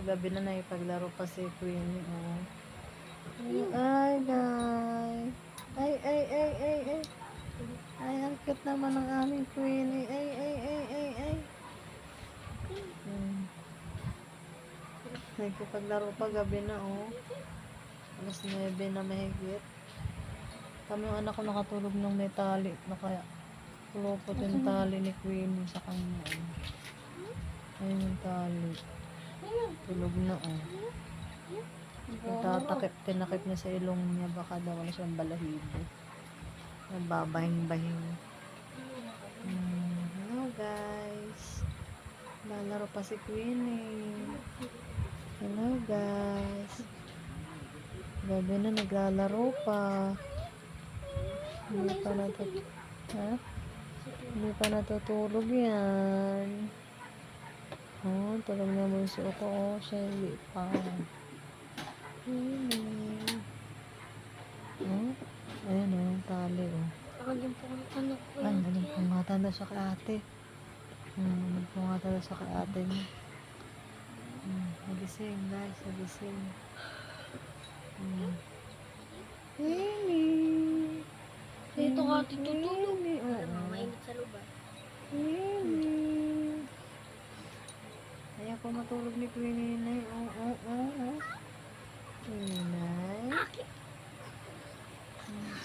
gabi na naipaglaro pa si Queenie. Oh. Ay, guys. Ay, ay, ay, ay, ay. Ay, ang cute naman ng aming Queenie. Ay, ay, ay, ay, ay. Nagpapaglaro pa gabi na, oh. Alas 9 na mahigit. Kami yung anak ko nakatulog ng may tali. Kaya kulupot yung tali ni Queenie sa kanya. Ayun yung tali. Tulog na, oh. Tinakip niya sa ilong niya. Baka daw wala siyang balahibo. Nababahing-bahing. Hello, guys. Lalaro pa si Queenie. Hello, guys. Gabi na naglalaro pa. Hindi pa natutulog yan. Oh, tulog na mo si Oko. Oh, siya hindi pa. Oh, ayan oh, yung tali oh. Ay, nagpungatan na siya kay ate. Nagpungatan na siya kay ate niya. Nagising guys, nagising. Dito ka tutulog. Mainit sa lugar. Ayaw ko matulog ni Queenie. Queenie.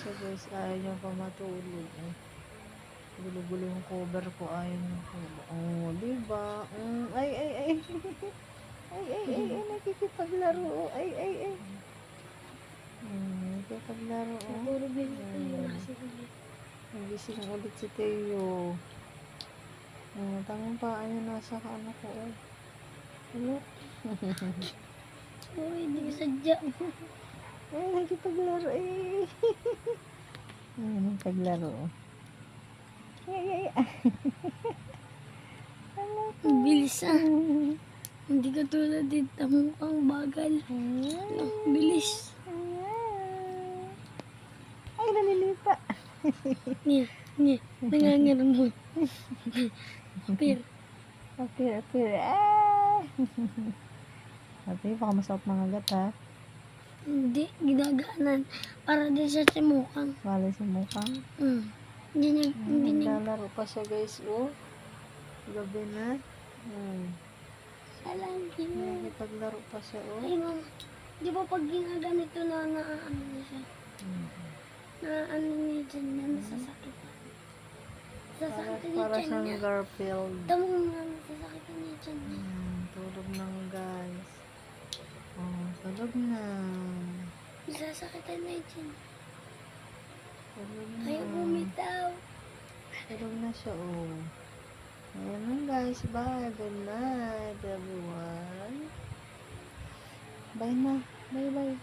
So guys, ayaw niya pa matulog. Gulo-gulo yung cover ko. Ayaw niya po. Oh, diba? Ay, ay, ay. Ay, ay, ay, ay. Nakikipaglaro. Ay, ay, ay. Nakikipaglaro. Natulog din Nagising ulit si Teo. Tangang pa. Ayun, nasa anak ko. Ano? Uy, hindi ka sadya. Ay, nakikipaglaro. Ay. Nakikipaglaro. Ay, ay, ay. Ang bilis ah. Hindi ka tulad dito. Mukhang bagal. Bilis. Ay, nalilipa. Nye. Nangangaroon mo. Apir. Apir. Ate, baka masarap mga gat ha. Hindi, ginagaanan. Para din sa simukang. Wala sa mukhang. Hindi niya. Naglalaro pa siya guys, oh. Gabi na. Alam, hindi mo. Nakipaglaro pa siya, oh. Ay, mama. Di ba pag ginaganito na naaano na siya? Naaano niya dyan na nasasakit. Sasakit niya Para dyan siyang niya. Garfield. Tama nga, nasasakit niya dyan niya. Tulog na guys. Oh, tulog na. Nasasakitan na dyan. Tulog na. Ayaw bumitaw. Tulog na siya, oh. Ayan lang guys. Bye. Good night, everyone. Bye na. Bye. Bye.